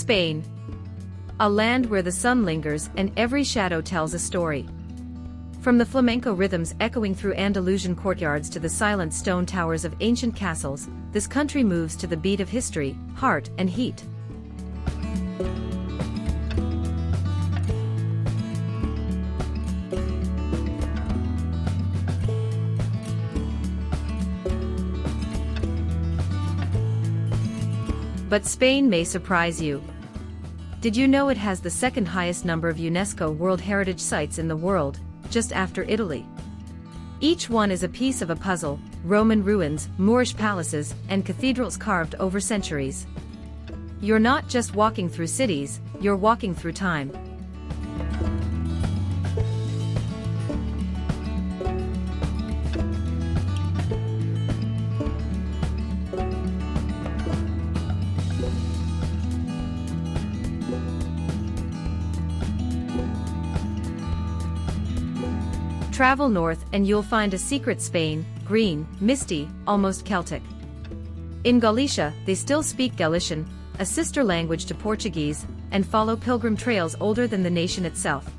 Spain. A land where the sun lingers and every shadow tells a story. From the flamenco rhythms echoing through Andalusian courtyards to the silent stone towers of ancient castles, this country moves to the beat of history, heart, and heat. But Spain may surprise you. Did you know it has the second highest number of UNESCO World Heritage Sites in the world, just after Italy? Each one is a piece of a puzzle: Roman ruins, Moorish palaces, and cathedrals carved over centuries. You're not just walking through cities, you're walking through time. Travel north and you'll find a secret Spain: green, misty, almost Celtic. In Galicia, they still speak Galician, a sister language to Portuguese, and follow pilgrim trails older than the nation itself.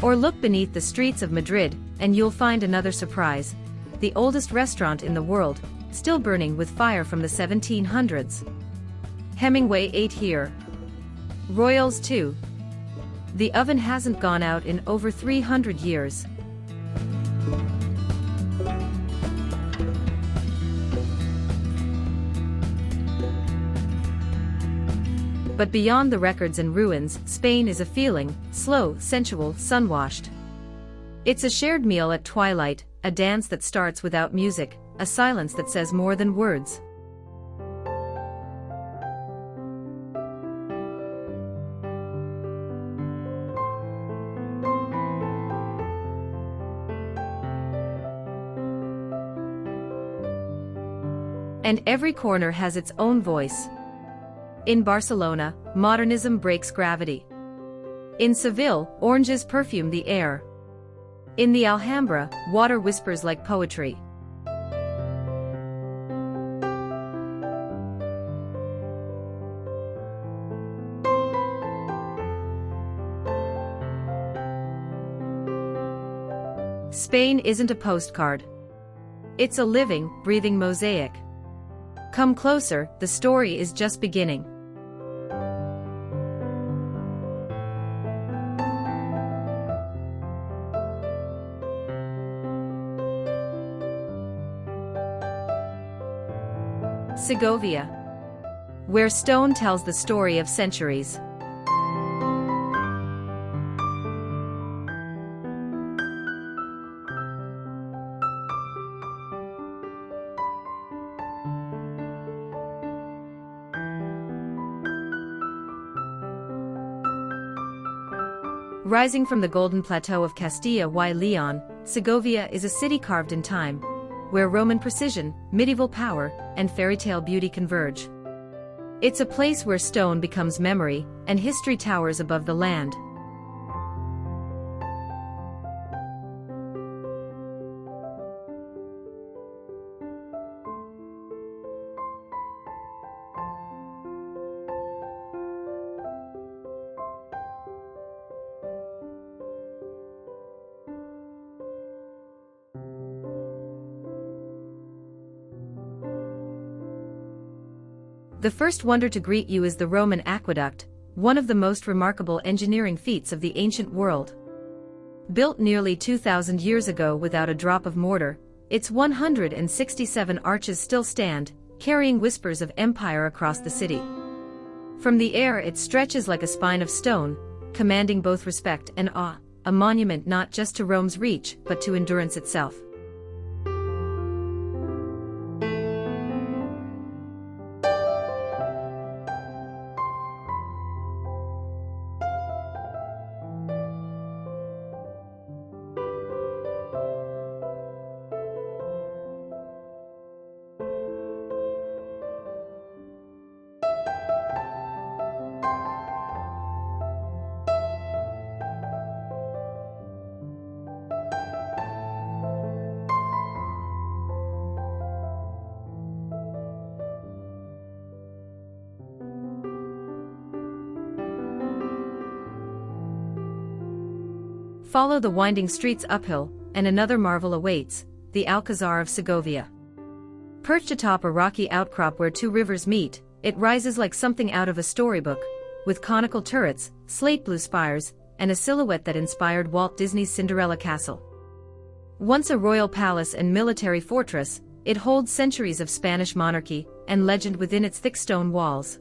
Or look beneath the streets of Madrid, and you'll find another surprise: the oldest restaurant in the world, still burning with fire from the 1700s. Hemingway ate here. Royals too. The oven hasn't gone out in over 300 years. But beyond the records and ruins, Spain is a feeling: slow, sensual, sun-washed. It's a shared meal at twilight, a dance that starts without music, a silence that says more than words. And every corner has its own voice. In Barcelona, modernism breaks gravity. In Seville, oranges perfume the air. In the Alhambra, water whispers like poetry. Spain isn't a postcard. It's a living, breathing mosaic. Come closer, the story is just beginning. Segovia, where stone tells the story of centuries. Rising from the golden plateau of Castilla y León, Segovia is a city carved in time, where Roman precision, medieval power, and fairy tale beauty converge. It's a place where stone becomes memory, and history towers above the land. The first wonder to greet you is the Roman aqueduct, one of the most remarkable engineering feats of the ancient world. Built nearly 2,000 years ago without a drop of mortar, its 167 arches still stand, carrying whispers of empire across the city. From the air it stretches like a spine of stone, commanding both respect and awe, a monument not just to Rome's reach but to endurance itself. Follow the winding streets uphill, and another marvel awaits, the Alcazar of Segovia. Perched atop a rocky outcrop where two rivers meet, it rises like something out of a storybook, with conical turrets, slate-blue spires, and a silhouette that inspired Walt Disney's Cinderella Castle. Once a royal palace and military fortress, it holds centuries of Spanish monarchy and legend within its thick stone walls.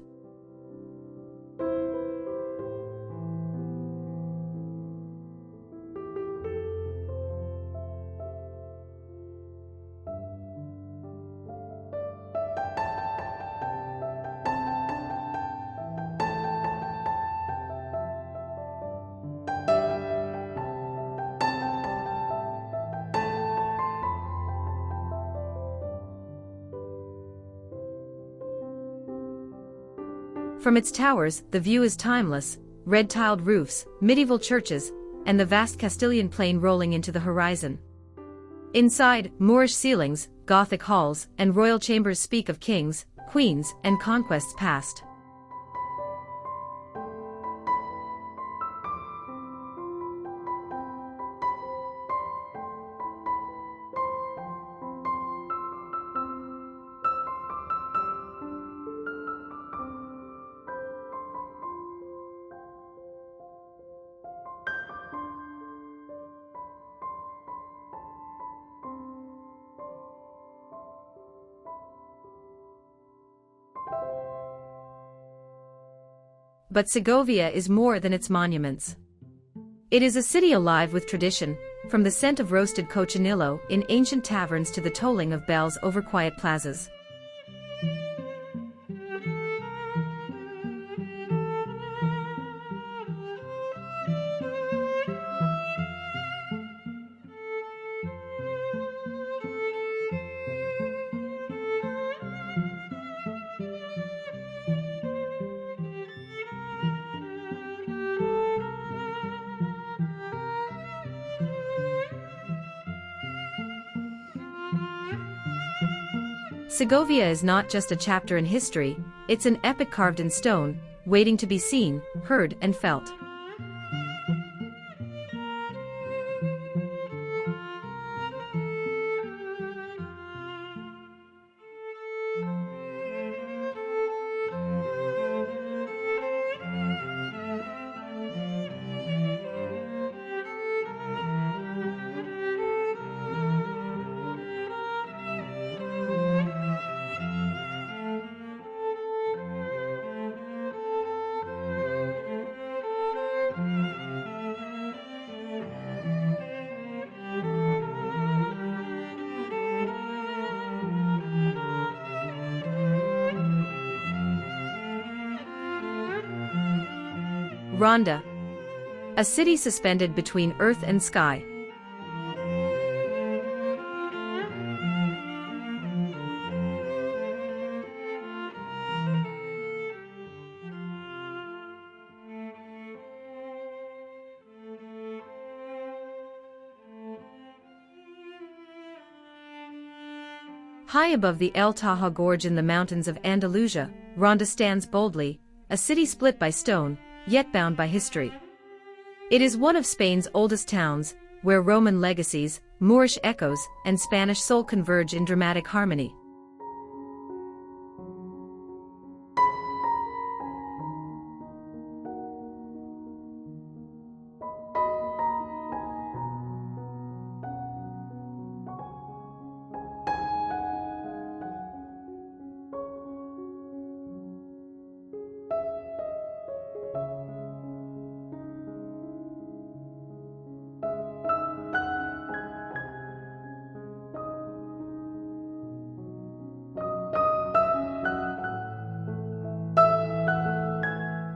From its towers, the view is timeless: red-tiled roofs, medieval churches, and the vast Castilian plain rolling into the horizon. Inside, Moorish ceilings, Gothic halls, and royal chambers speak of kings, queens, and conquests past. But Segovia is more than its monuments. It is a city alive with tradition, from the scent of roasted cochinillo in ancient taverns to the tolling of bells over quiet plazas. Segovia is not just a chapter in history, it's an epic carved in stone, waiting to be seen, heard, and felt. Ronda. A city suspended between earth and sky. High above the El Tajo Gorge in the mountains of Andalusia, Ronda stands boldly, a city split by stone, yet bound by history. It is one of Spain's oldest towns, where Roman legacies, Moorish echoes, and Spanish soul converge in dramatic harmony.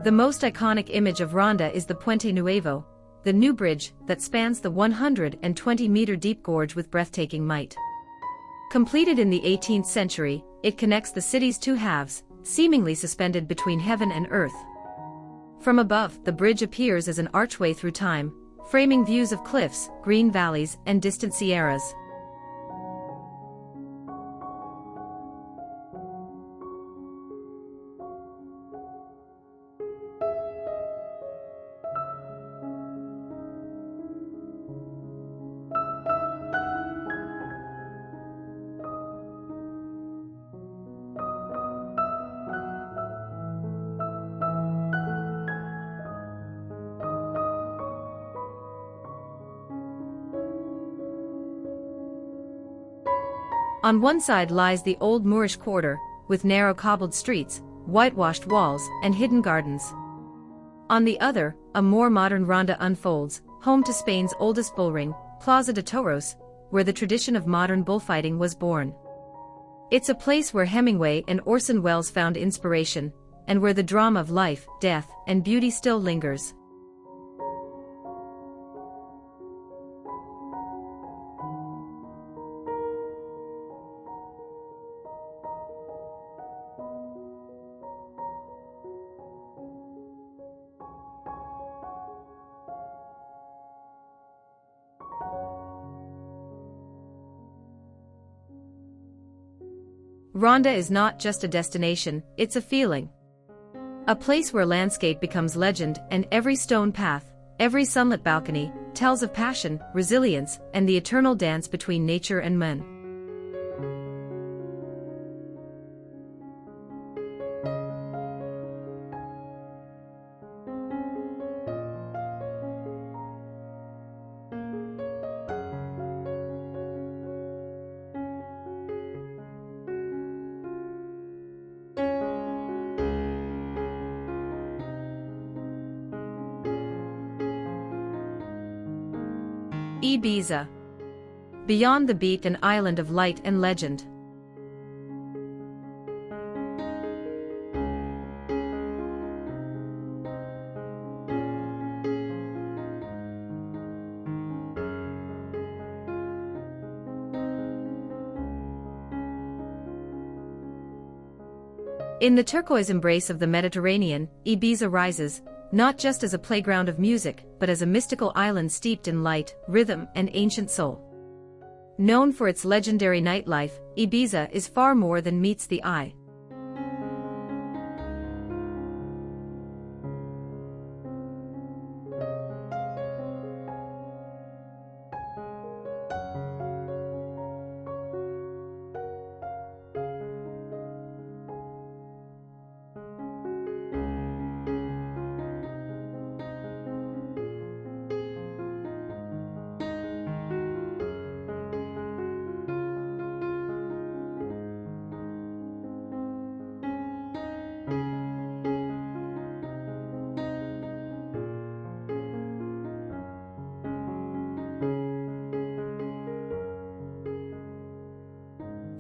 The most iconic image of Ronda is the Puente Nuevo, the new bridge that spans the 120-meter-deep gorge with breathtaking might. Completed in the 18th century, it connects the city's two halves, seemingly suspended between heaven and earth. From above, the bridge appears as an archway through time, framing views of cliffs, green valleys, and distant sierras. On one side lies the old Moorish quarter, with narrow cobbled streets, whitewashed walls, and hidden gardens. On the other, a more modern Ronda unfolds, home to Spain's oldest bullring, Plaza de Toros, where the tradition of modern bullfighting was born. It's a place where Hemingway and Orson Welles found inspiration, and where the drama of life, death, and beauty still lingers. Ronda is not just a destination, it's a feeling. A place where landscape becomes legend and every stone path, every sunlit balcony, tells of passion, resilience, and the eternal dance between nature and man. Ibiza. Beyond the beat, an island of light and legend. In the turquoise embrace of the Mediterranean, Ibiza rises, not just as a playground of music, but as a mystical island steeped in light, rhythm, and ancient soul. Known for its legendary nightlife, Ibiza is far more than meets the eye.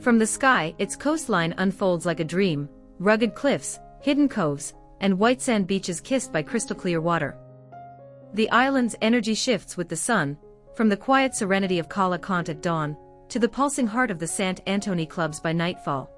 From the sky, its coastline unfolds like a dream, rugged cliffs, hidden coves, and white sand beaches kissed by crystal-clear water. The island's energy shifts with the sun, from the quiet serenity of Cala Cont at dawn, to the pulsing heart of the Sant Antoni clubs by nightfall.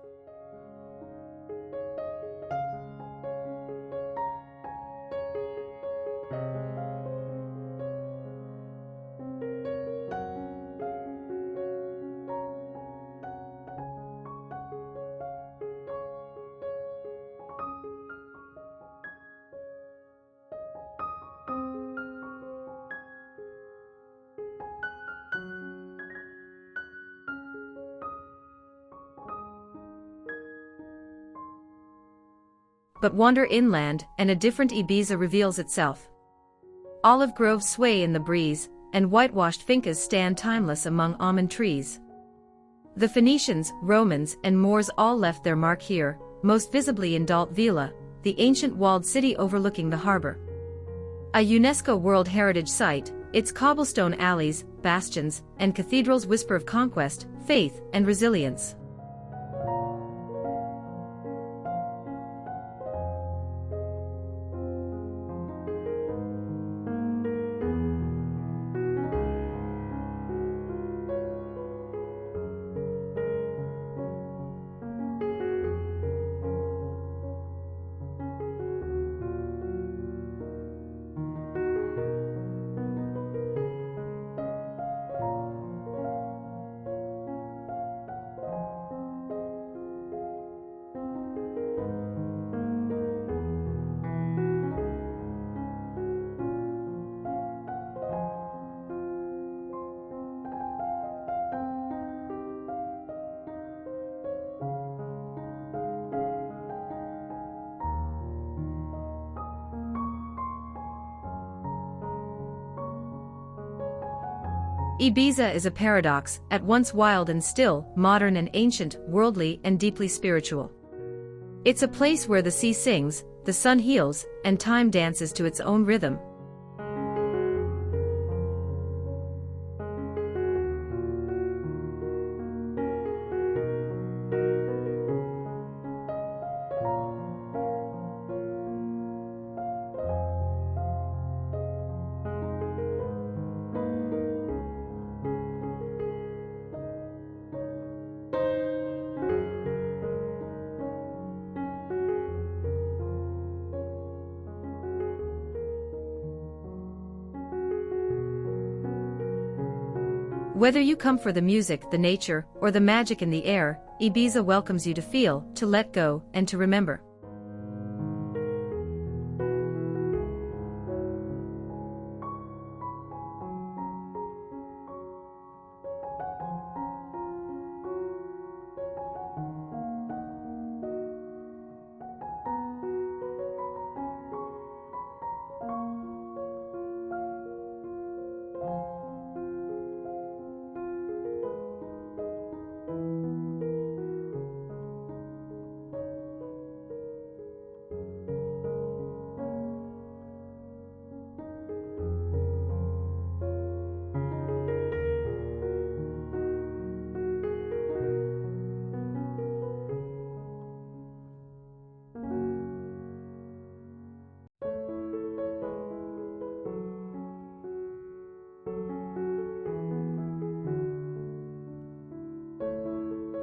But wander inland, and a different Ibiza reveals itself. Olive groves sway in the breeze, and whitewashed fincas stand timeless among almond trees. The Phoenicians, Romans, and Moors all left their mark here, most visibly in Dalt Vila, the ancient walled city overlooking the harbor. A UNESCO World Heritage Site, its cobblestone alleys, bastions, and cathedrals whisper of conquest, faith, and resilience. Ibiza is a paradox, at once wild and still, modern and ancient, worldly and deeply spiritual. It's a place where the sea sings, the sun heals, and time dances to its own rhythm. Whether you come for the music, the nature, or the magic in the air, Ibiza welcomes you to feel, to let go, and to remember.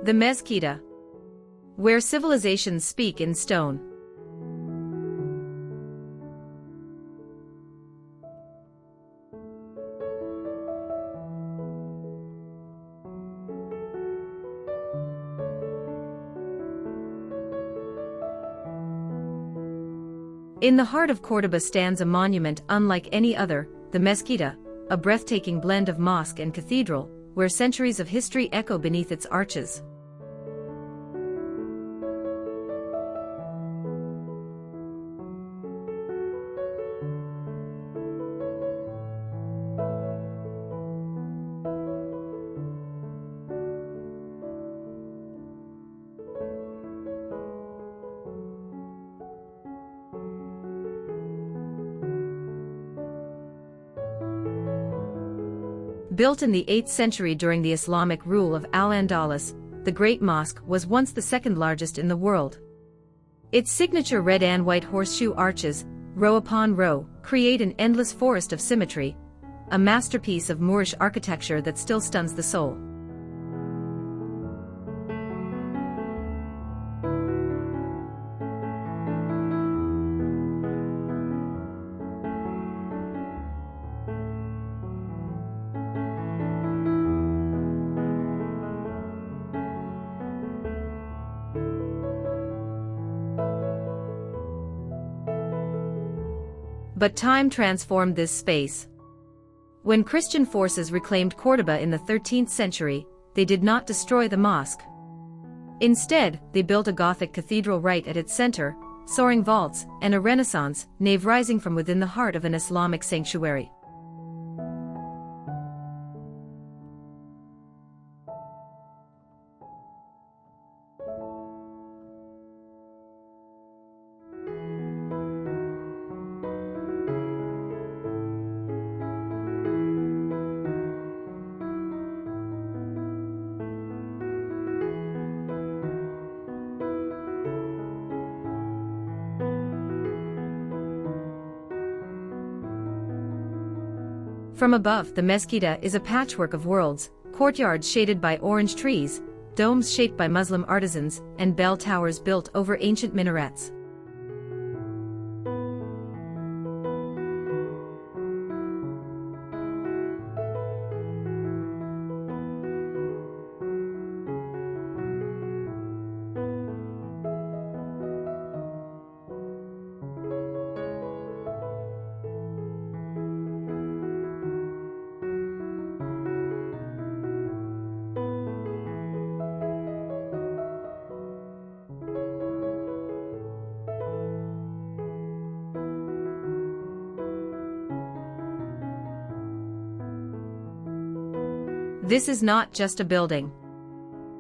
The Mezquita, where civilizations speak in stone. In the heart of Córdoba stands a monument unlike any other, the Mezquita, a breathtaking blend of mosque and cathedral, where centuries of history echo beneath its arches. Built in the 8th century during the Islamic rule of Al-Andalus, the Great Mosque was once the second largest in the world. Its signature red and white horseshoe arches, row upon row, create an endless forest of symmetry, a masterpiece of Moorish architecture that still stuns the soul. But time transformed this space. When Christian forces reclaimed Córdoba in the 13th century, they did not destroy the mosque. Instead, they built a Gothic cathedral right at its center, soaring vaults, and a Renaissance nave rising from within the heart of an Islamic sanctuary. From above, the Mezquita is a patchwork of worlds, courtyards shaded by orange trees, domes shaped by Muslim artisans, and bell towers built over ancient minarets. This is not just a building.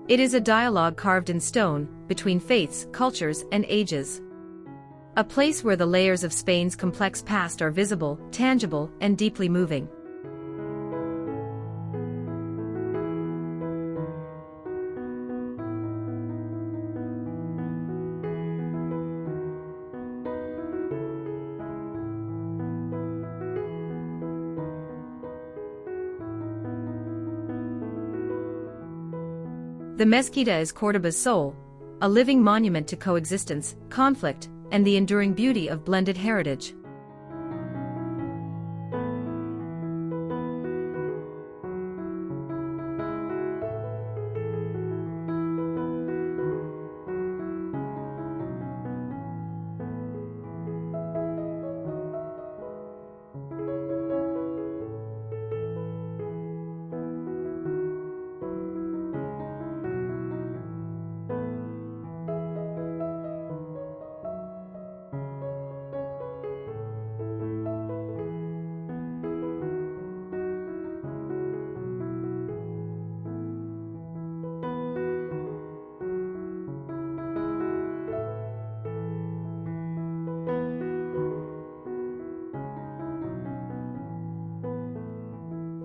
It is a dialogue carved in stone, between faiths, cultures, and ages. A place where the layers of Spain's complex past are visible, tangible, and deeply moving. The Mezquita is Córdoba's soul, a living monument to coexistence, conflict, and the enduring beauty of blended heritage.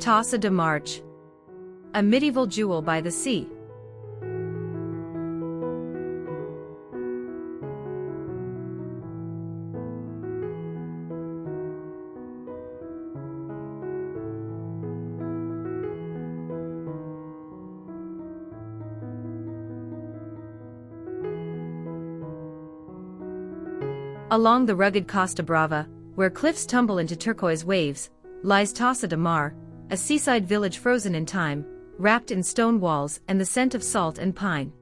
Tossa de Mar, a medieval jewel by the sea. Along the rugged Costa Brava, where cliffs tumble into turquoise waves, lies Tossa de Mar, a seaside village frozen in time, wrapped in stone walls and the scent of salt and pine.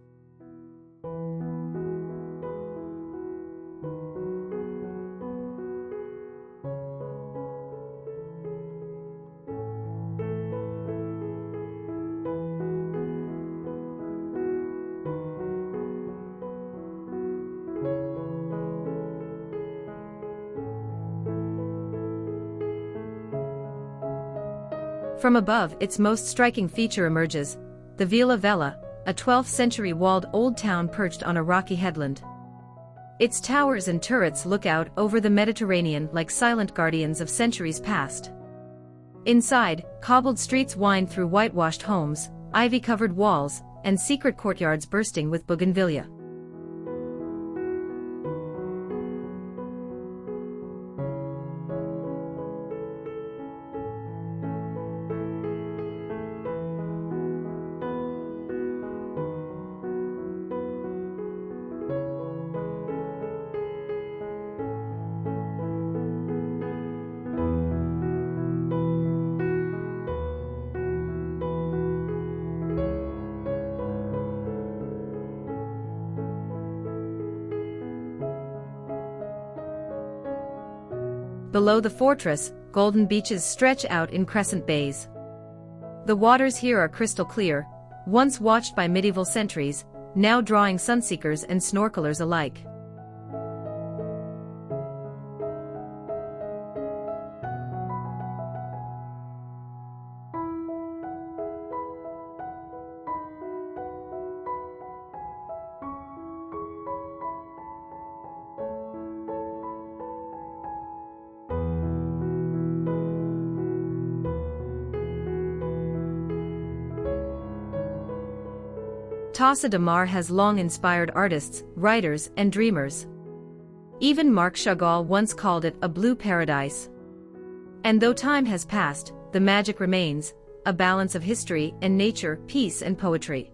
From above, its most striking feature emerges, the Vila Vella, a 12th-century walled old town perched on a rocky headland. Its towers and turrets look out over the Mediterranean like silent guardians of centuries past. Inside, cobbled streets wind through whitewashed homes, ivy-covered walls, and secret courtyards bursting with bougainvillea. Below the fortress, golden beaches stretch out in crescent bays. The waters here are crystal clear, once watched by medieval sentries, now drawing sunseekers and snorkelers alike. Tossa de Mar has long inspired artists, writers, and dreamers. Even Marc Chagall once called it a blue paradise. And though time has passed, the magic remains, a balance of history and nature, peace and poetry.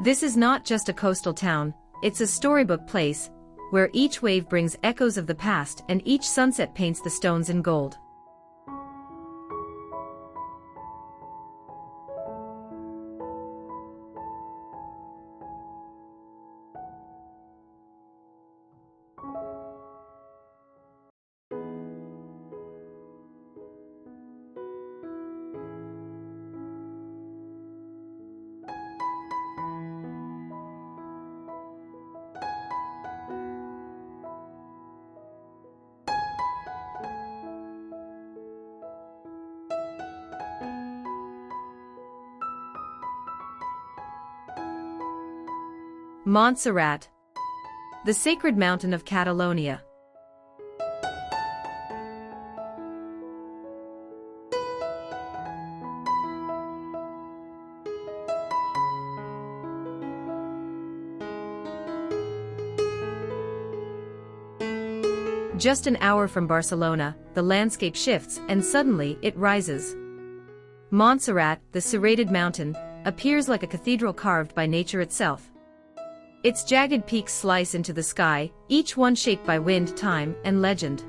This is not just a coastal town, it's a storybook place, where each wave brings echoes of the past and each sunset paints the stones in gold. Montserrat, the sacred mountain of Catalonia. Just an hour from Barcelona, the landscape shifts and suddenly it rises. Montserrat, the serrated mountain, appears like a cathedral carved by nature itself. Its jagged peaks slice into the sky, each one shaped by wind, time, and legend.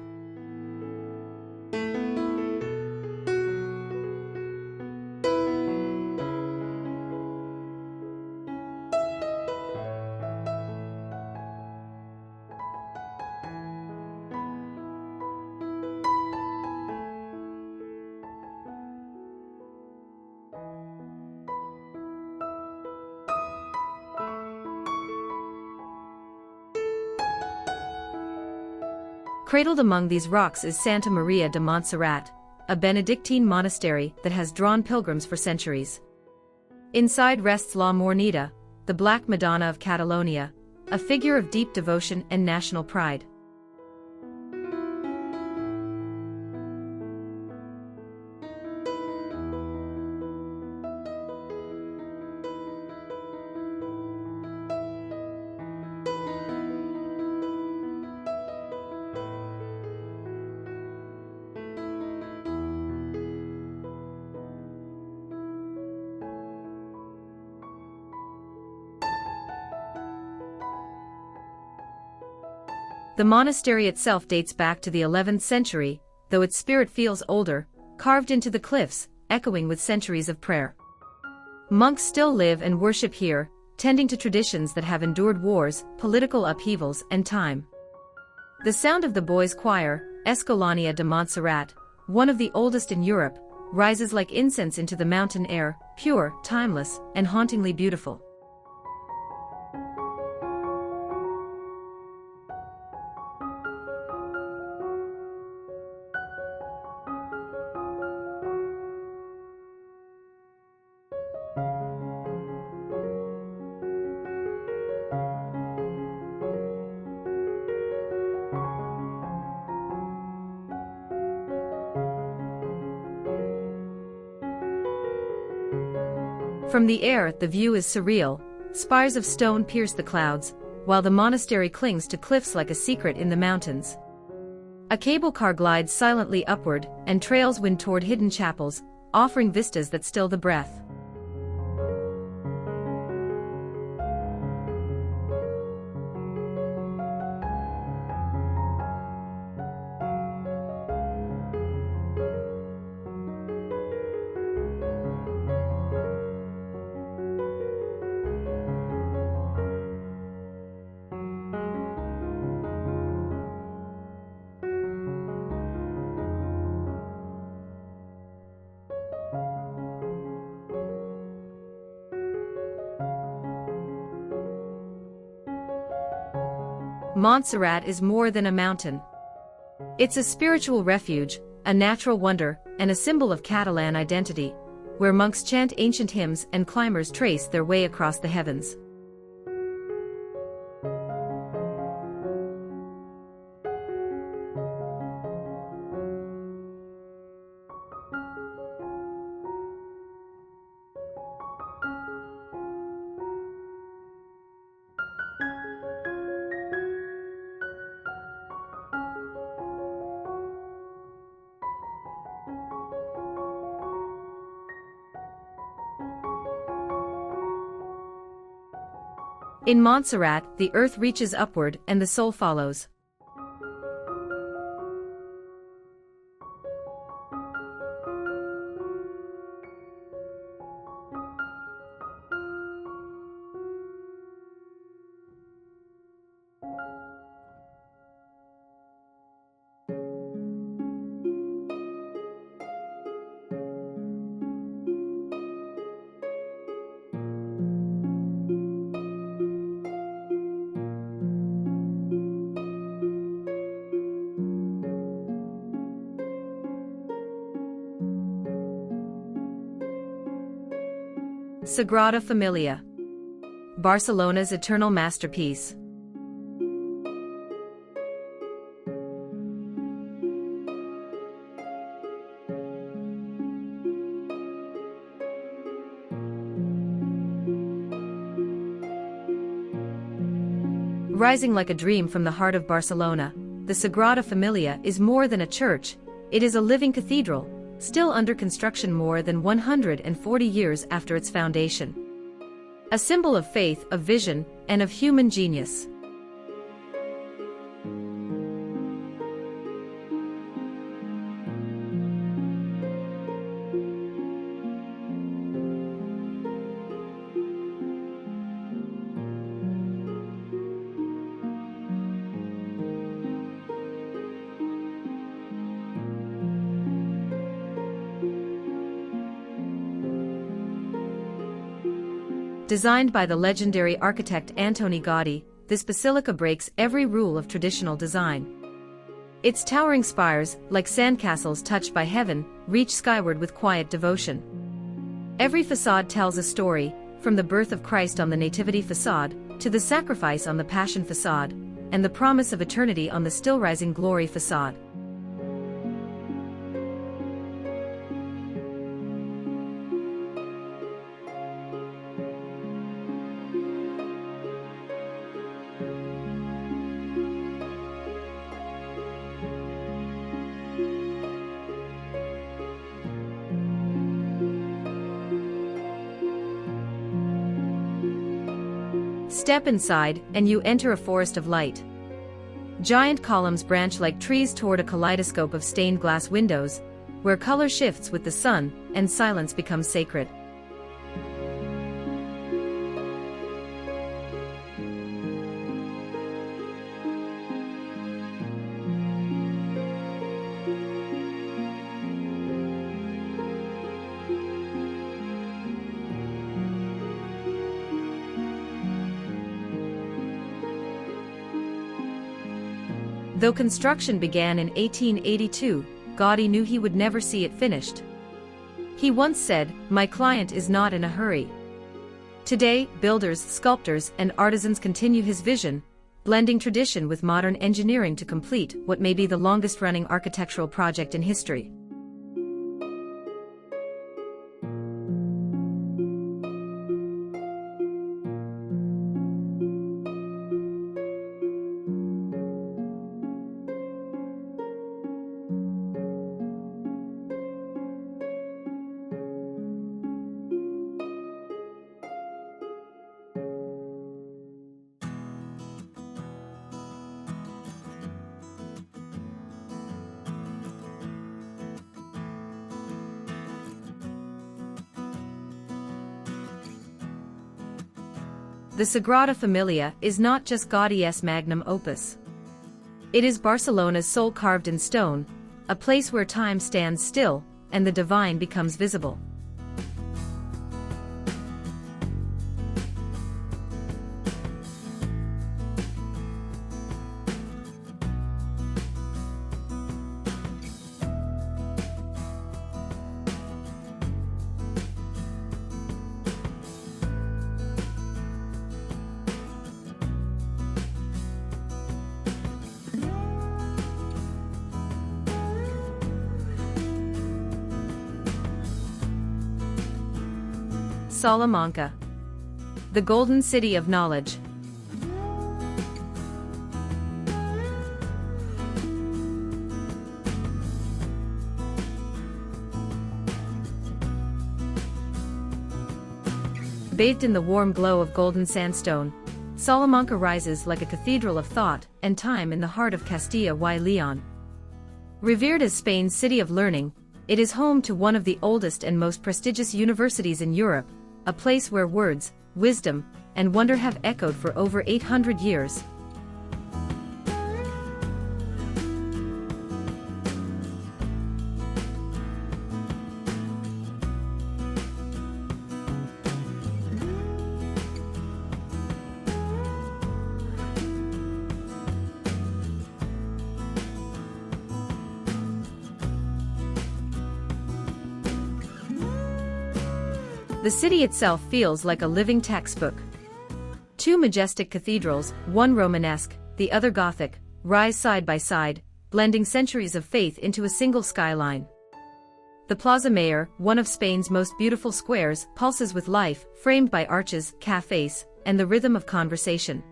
Cradled among these rocks is Santa Maria de Montserrat, a Benedictine monastery that has drawn pilgrims for centuries. Inside rests La Mornida, the Black Madonna of Catalonia, a figure of deep devotion and national pride. The monastery itself dates back to the 11th century, though its spirit feels older, carved into the cliffs, echoing with centuries of prayer. Monks still live and worship here, tending to traditions that have endured wars, political upheavals, and time. The sound of the boys' choir, Escolania de Montserrat, one of the oldest in Europe, rises like incense into the mountain air, pure, timeless, and hauntingly beautiful. From the air, the view is surreal. Spires of stone pierce the clouds, while the monastery clings to cliffs like a secret in the mountains. A cable car glides silently upward, and trails wind toward hidden chapels, offering vistas that still the breath. Montserrat is more than a mountain. It's a spiritual refuge, a natural wonder, and a symbol of Catalan identity, where monks chant ancient hymns and climbers trace their way across the heavens. In Montserrat, the earth reaches upward and the soul follows. Sagrada Familia. Barcelona's eternal masterpiece. Rising like a dream from the heart of Barcelona, the Sagrada Familia is more than a church, it is a living cathedral, still under construction more than 140 years after its foundation. A symbol of faith, of vision, and of human genius. Designed by the legendary architect Antoni Gaudí, this basilica breaks every rule of traditional design. Its towering spires, like sandcastles touched by heaven, reach skyward with quiet devotion. Every facade tells a story, from the birth of Christ on the Nativity facade, to the sacrifice on the Passion facade, and the promise of eternity on the still rising glory facade. Step inside, and you enter a forest of light. Giant columns branch like trees toward a kaleidoscope of stained glass windows, where color shifts with the sun, and silence becomes sacred. Though construction began in 1882, Gaudí knew he would never see it finished. He once said, "My client is not in a hurry." Today, builders, sculptors, and artisans continue his vision, blending tradition with modern engineering to complete what may be the longest-running architectural project in history. The Sagrada Familia is not just Gaudí's magnum opus. It is Barcelona's soul carved in stone, a place where time stands still, and the divine becomes visible. Salamanca, the golden city of knowledge. Bathed in the warm glow of golden sandstone, Salamanca rises like a cathedral of thought and time in the heart of Castilla y León. Revered as Spain's city of learning, it is home to one of the oldest and most prestigious universities in Europe, a place where words, wisdom, and wonder have echoed for over 800 years. The city itself feels like a living textbook. Two majestic cathedrals, one Romanesque, the other Gothic, rise side by side, blending centuries of faith into a single skyline. The Plaza Mayor, one of Spain's most beautiful squares, pulses with life, framed by arches, cafes, and the rhythm of conversation.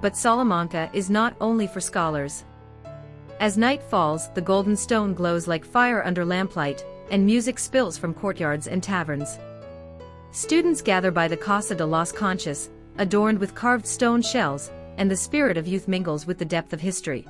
But Salamanca is not only for scholars. As night falls, the golden stone glows like fire under lamplight, and music spills from courtyards and taverns. Students gather by the Casa de los Conchas, adorned with carved stone shells, and the spirit of youth mingles with the depth of history.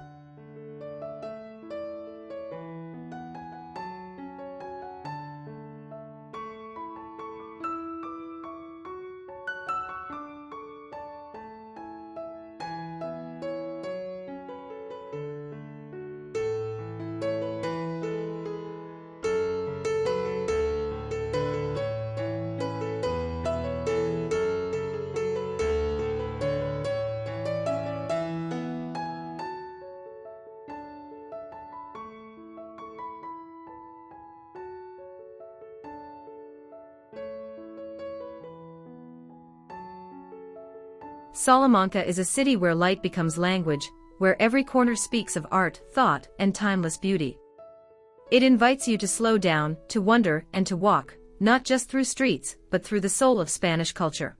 Salamanca is a city where light becomes language, where every corner speaks of art, thought, and timeless beauty. It invites you to slow down, to wonder, and to walk, not just through streets, but through the soul of Spanish culture.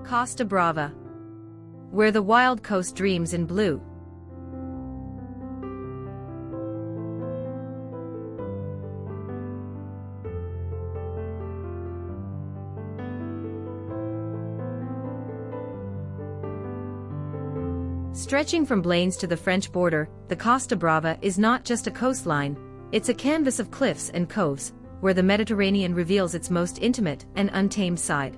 Costa Brava, where the wild coast dreams in blue. Stretching from Blanes to the French border, the Costa Brava is not just a coastline, it's a canvas of cliffs and coves, where the Mediterranean reveals its most intimate and untamed side.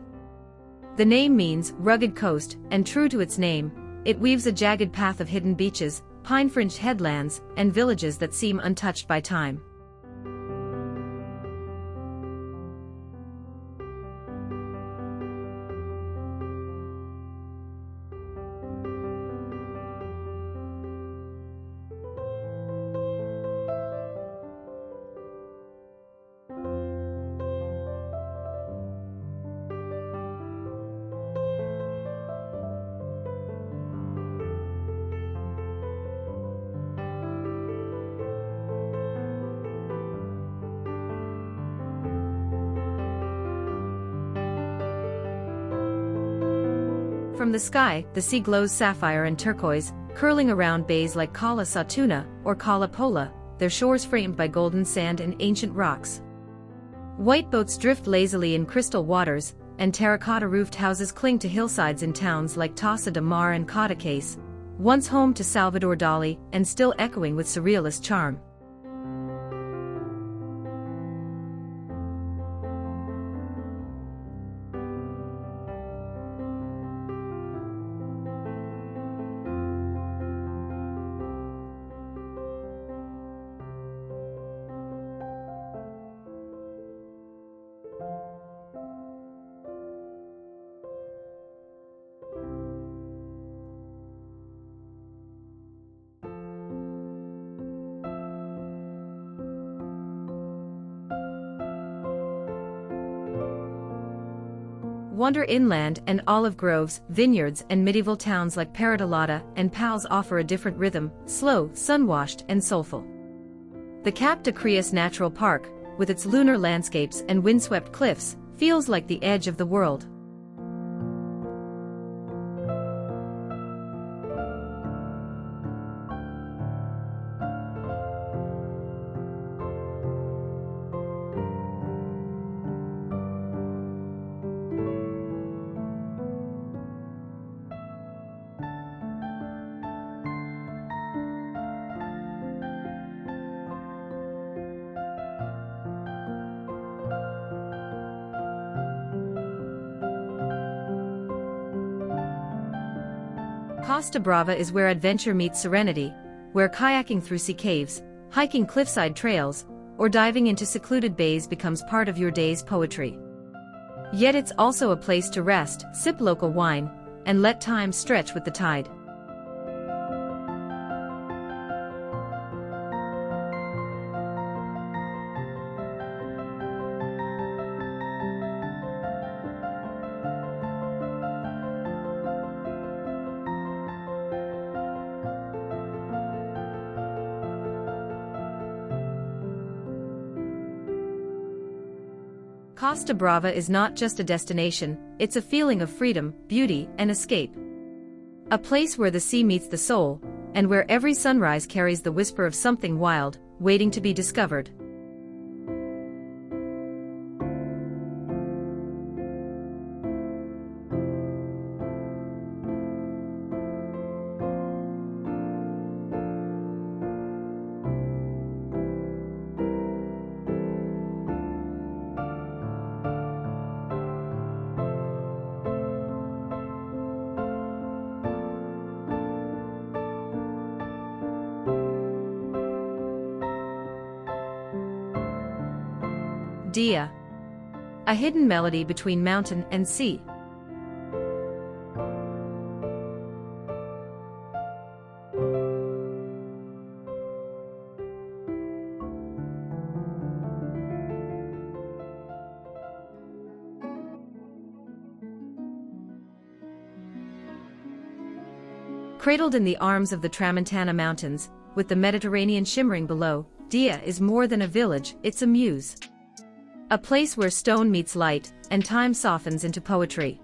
The name means rugged coast, and true to its name, it weaves a jagged path of hidden beaches, pine-fringed headlands, and villages that seem untouched by time. From the sky, the sea glows sapphire and turquoise, curling around bays like Cala Satuna or Cala Pola, their shores framed by golden sand and ancient rocks. White boats drift lazily in crystal waters, and terracotta-roofed houses cling to hillsides in towns like Tossa de Mar and Cadaqués, once home to Salvador Dali and still echoing with surrealist charm. wander inland, and olive groves, vineyards, and medieval towns like Paradolata and Pals offer a different rhythm, slow, sun-washed, and soulful. The Cap de Creus Natural Park, with its lunar landscapes and windswept cliffs, feels like the edge of the world. Costa Brava is where adventure meets serenity, where kayaking through sea caves, hiking cliffside trails, or diving into secluded bays becomes part of your day's poetry. Yet it's also a place to rest, sip local wine, and let time stretch with the tide. Costa Brava is not just a destination, it's a feeling of freedom, beauty, and escape. A place where the sea meets the soul, and where every sunrise carries the whisper of something wild, waiting to be discovered. Deia. A hidden melody between mountain and sea. Cradled in the arms of the Tramontana Mountains, with the Mediterranean shimmering below, Deia is more than a village, it's a muse. A place where stone meets light, and time softens into poetry.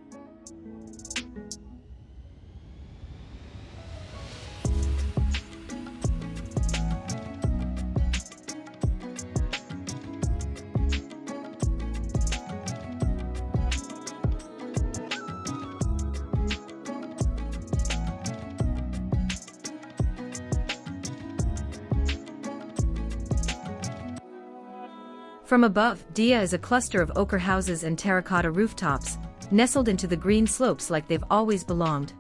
From above, Deia is a cluster of ochre houses and terracotta rooftops, nestled into the green slopes like they've always belonged.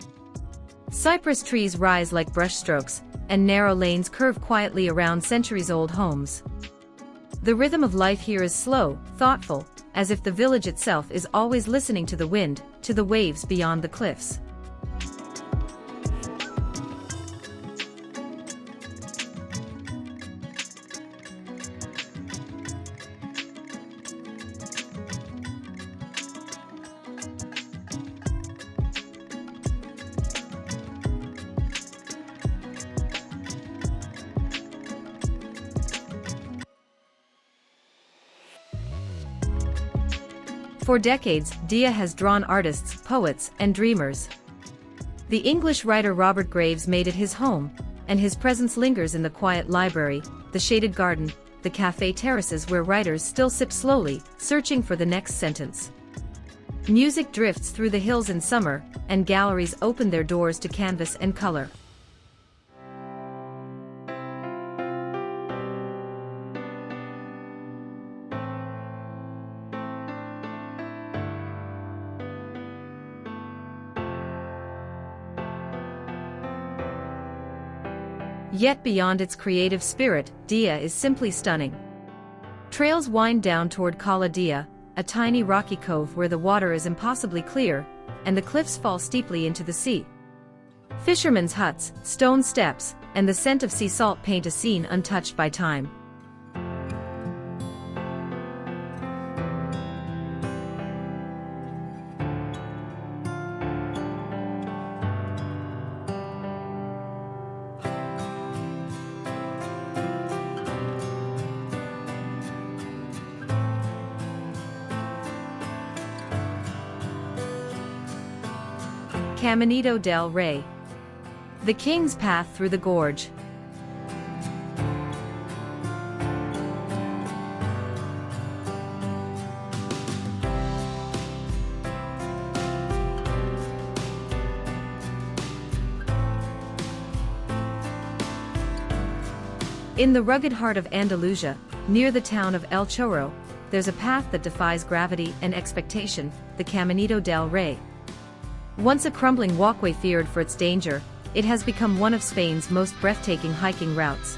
Cypress trees rise like brushstrokes, and narrow lanes curve quietly around centuries-old homes. The rhythm of life here is slow, thoughtful, as if the village itself is always listening to the wind, to the waves beyond the cliffs. For decades, Deia has drawn artists, poets, and dreamers. The English writer Robert Graves made it his home, and his presence lingers in the quiet library, the shaded garden, the cafe terraces where writers still sip slowly, searching for the next sentence. Music drifts through the hills in summer, and galleries open their doors to canvas and color. Yet beyond its creative spirit, Deia is simply stunning. Trails wind down toward Cala Deia, a tiny rocky cove where the water is impossibly clear, and the cliffs fall steeply into the sea. Fishermen's huts, stone steps, and the scent of sea salt paint a scene untouched by time. Caminito del Rey. The King's Path through the Gorge. In the rugged heart of Andalusia, near the town of El Chorro, there's a path that defies gravity and expectation, the Caminito del Rey. Once a crumbling walkway feared for its danger, it has become one of Spain's most breathtaking hiking routes.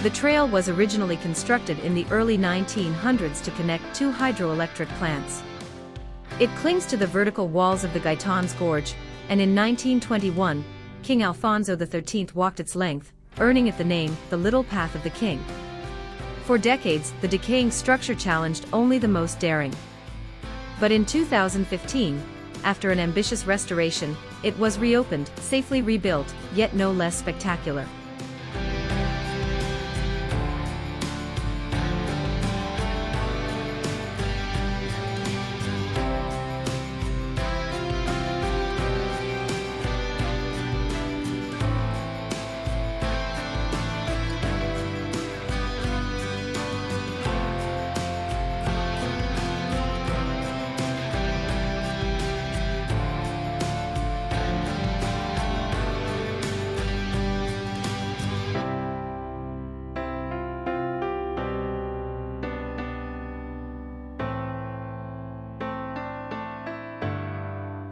The trail was originally constructed in the early 1900s to connect two hydroelectric plants. It clings to the vertical walls of the Gaitans Gorge, and in 1921, King Alfonso XIII walked its length, earning it the name, the Little Path of the King. For decades, the decaying structure challenged only the most daring. But in 2015, after an ambitious restoration, it was reopened, safely rebuilt, yet no less spectacular.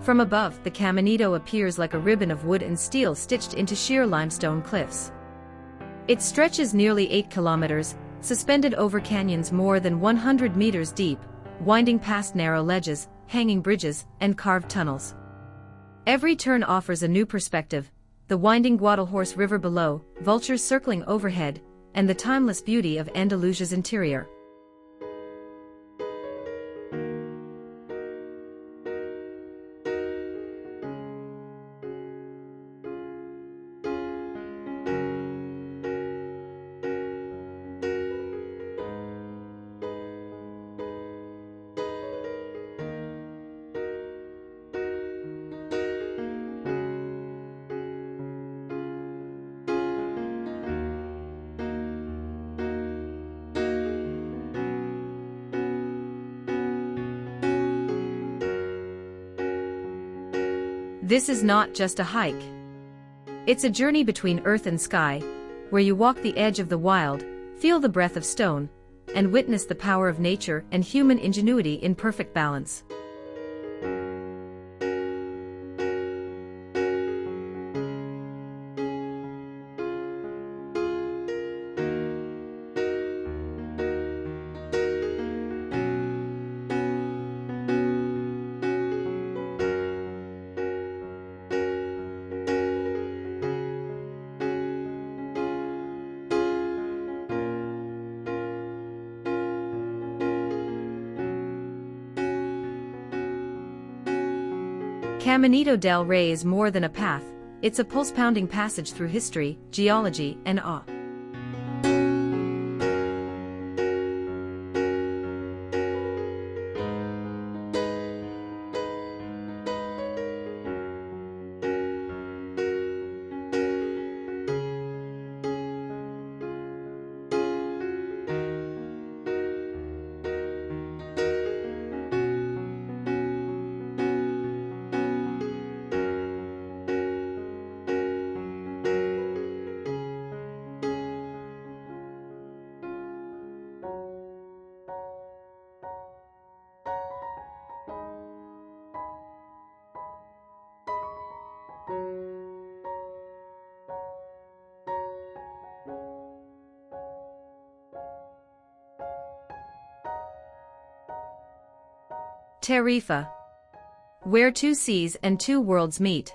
From above, the Caminito appears like a ribbon of wood and steel stitched into sheer limestone cliffs. It stretches nearly 8 kilometers, suspended over canyons more than 100 meters deep, winding past narrow ledges, hanging bridges, and carved tunnels. Every turn offers a new perspective: the winding Guadalhorce River below, vultures circling overhead, and the timeless beauty of Andalusia's interior. This is not just a hike. It's a journey between earth and sky, where you walk the edge of the wild, feel the breath of stone, and witness the power of nature and human ingenuity in perfect balance. Caminito del Rey is more than a path, it's a pulse-pounding passage through history, geology, and awe. Tarifa, where two seas and two worlds meet.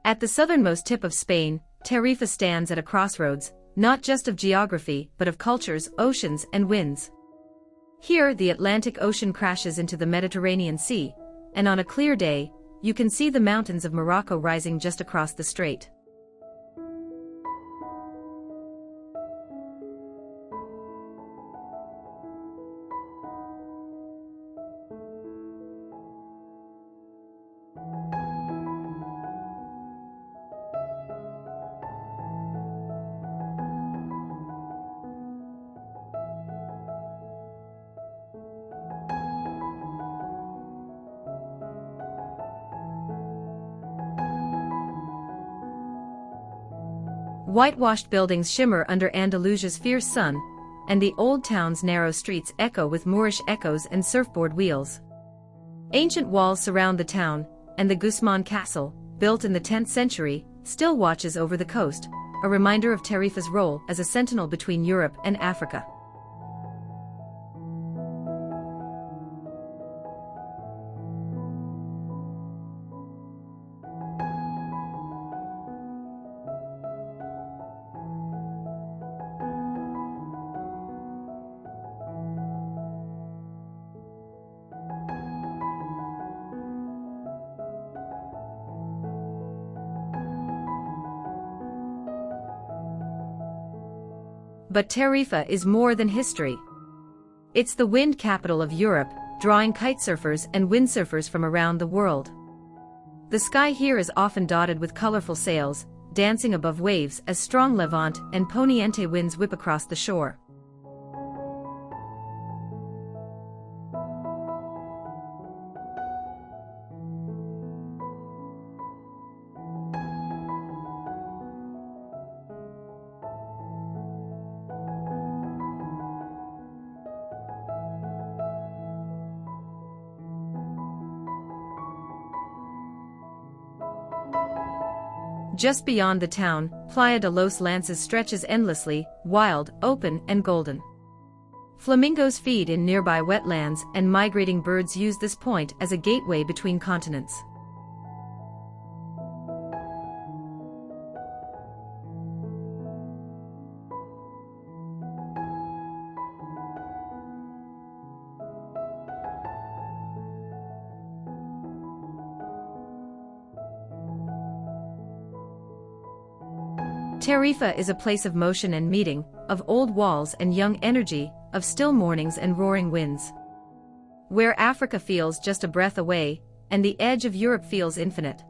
At the southernmost tip of Spain, Tarifa stands at a crossroads, not just of geography but of cultures, oceans, and winds. Here the Atlantic Ocean crashes into the Mediterranean Sea, and on a clear day, you can see the mountains of Morocco rising just across the strait. Whitewashed buildings shimmer under Andalusia's fierce sun, and the old town's narrow streets echo with Moorish echoes and surfboard wheels. Ancient walls surround the town, and the Guzman Castle, built in the 10th century, still watches over the coast, a reminder of Tarifa's role as a sentinel between Europe and Africa. But Tarifa is more than history. It's the wind capital of Europe, drawing kitesurfers and windsurfers from around the world. The sky here is often dotted with colorful sails, dancing above waves as strong Levant and Poniente winds whip across the shore. Just beyond the town, Playa de los Lances stretches endlessly, wild, open, and golden. Flamingos feed in nearby wetlands, and migrating birds use this point as a gateway between continents. Tarifa is a place of motion and meeting, of old walls and young energy, of still mornings and roaring winds. Where Africa feels just a breath away, and the edge of Europe feels infinite.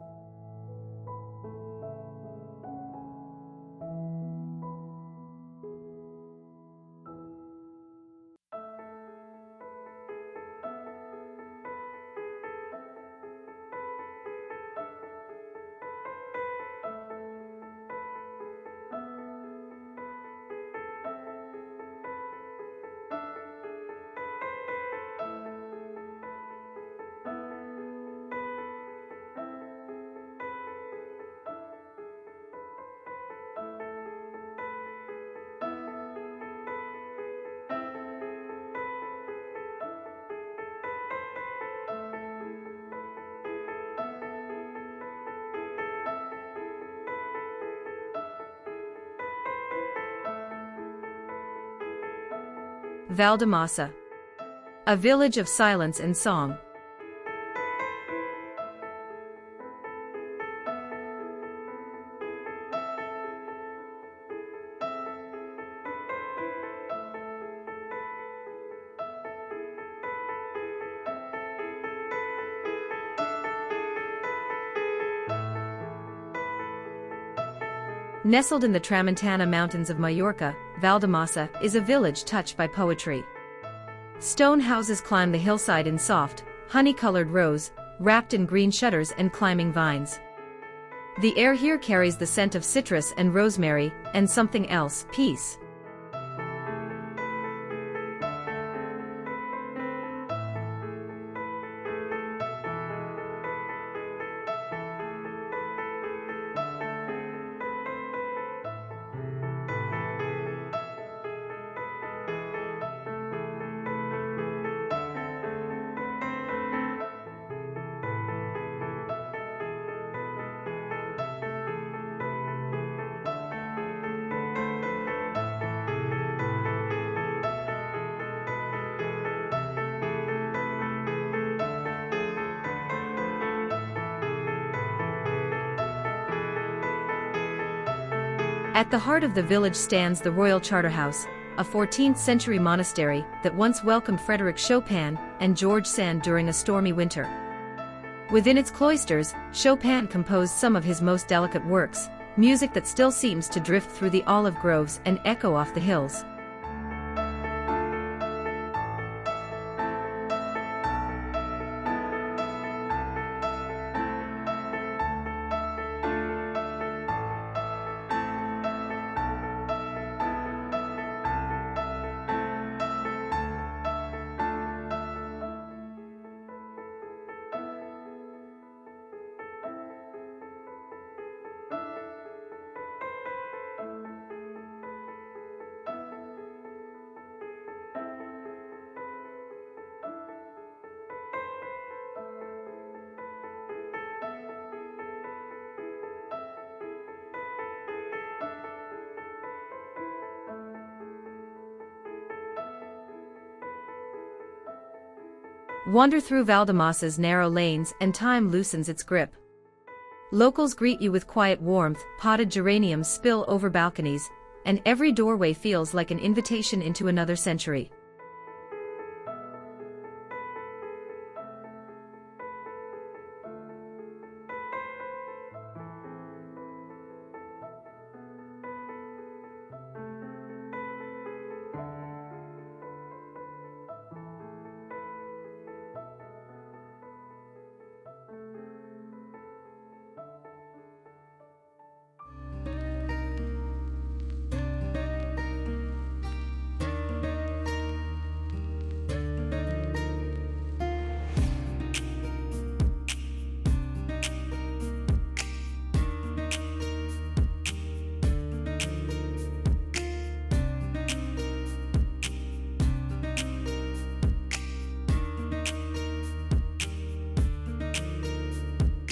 Valldemossa. A village of silence and song. Nestled in the Tramontana Mountains of Mallorca, Valldemossa is a village touched by poetry. Stone houses climb the hillside in soft, honey-colored rows, wrapped in green shutters and climbing vines. The air here carries the scent of citrus and rosemary, and something else, peace. At the heart of the village stands the Royal Charterhouse, a 14th-century monastery that once welcomed Frédéric Chopin and Georges Sand during a stormy winter. Within its cloisters, Chopin composed some of his most delicate works, music that still seems to drift through the olive groves and echo off the hills. Wander through Valldemossa's narrow lanes and time loosens its grip. Locals greet you with quiet warmth, potted geraniums spill over balconies, and every doorway feels like an invitation into another century.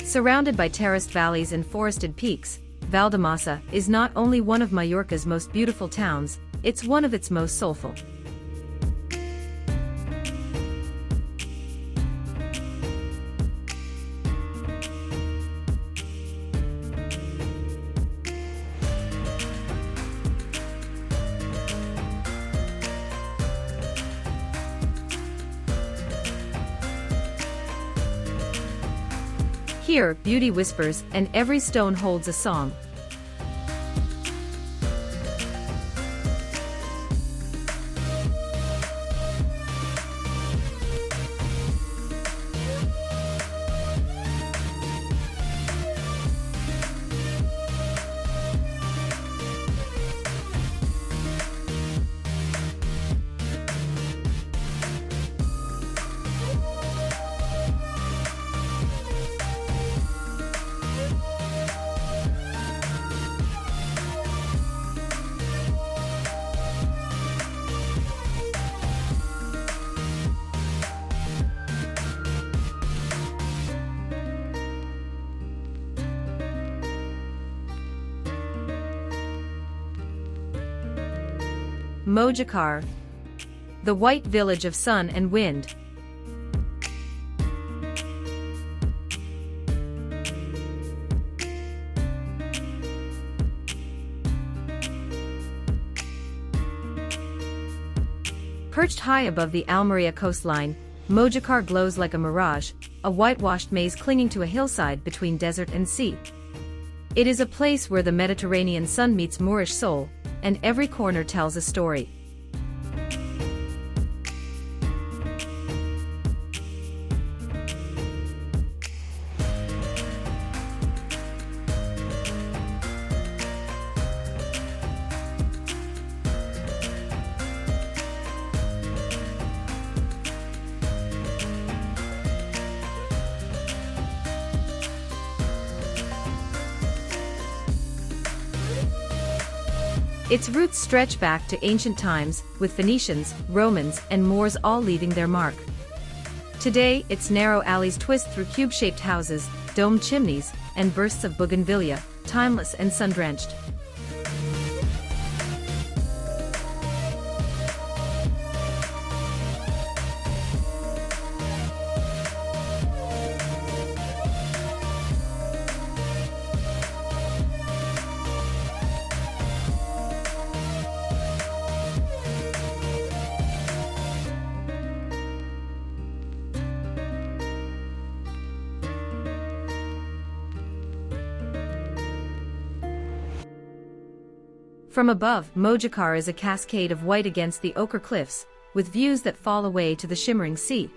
Surrounded by terraced valleys and forested peaks, Valldemossa is not only one of Mallorca's most beautiful towns, it's one of its most soulful. Here, beauty whispers, and every stone holds a song. Mojácar, the white village of sun and wind. Perched high above the Almeria coastline, Mojácar glows like a mirage, a whitewashed maze clinging to a hillside between desert and sea. It is a place where the Mediterranean sun meets Moorish soul, and every corner tells a story. Its roots stretch back to ancient times, with Phoenicians, Romans, and Moors all leaving their mark. Today, its narrow alleys twist through cube-shaped houses, domed chimneys, and bursts of bougainvillea, timeless and sun-drenched. From above, Mojácar is a cascade of white against the ochre cliffs, with views that fall away to the shimmering sea.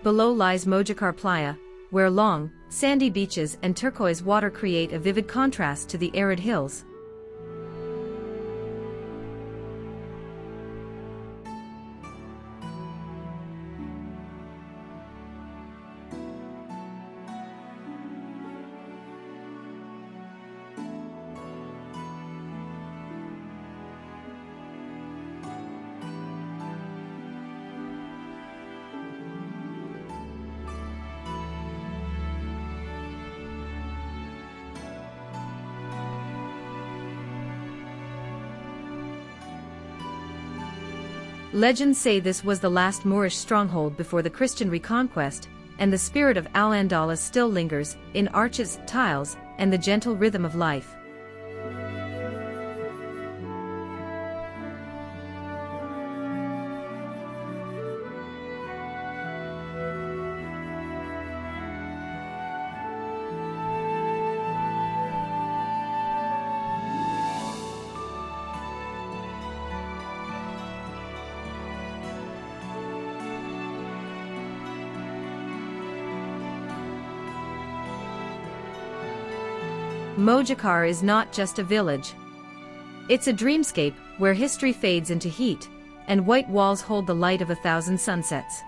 Below lies Mojácar Playa, where long, sandy beaches and turquoise water create a vivid contrast to the arid hills. Legends say this was the last Moorish stronghold before the Christian reconquest, and the spirit of Al-Andalus still lingers, in arches, tiles, and the gentle rhythm of life. Mojácar is not just a village. It's a dreamscape, where history fades into heat, and white walls hold the light of 1,000 sunsets.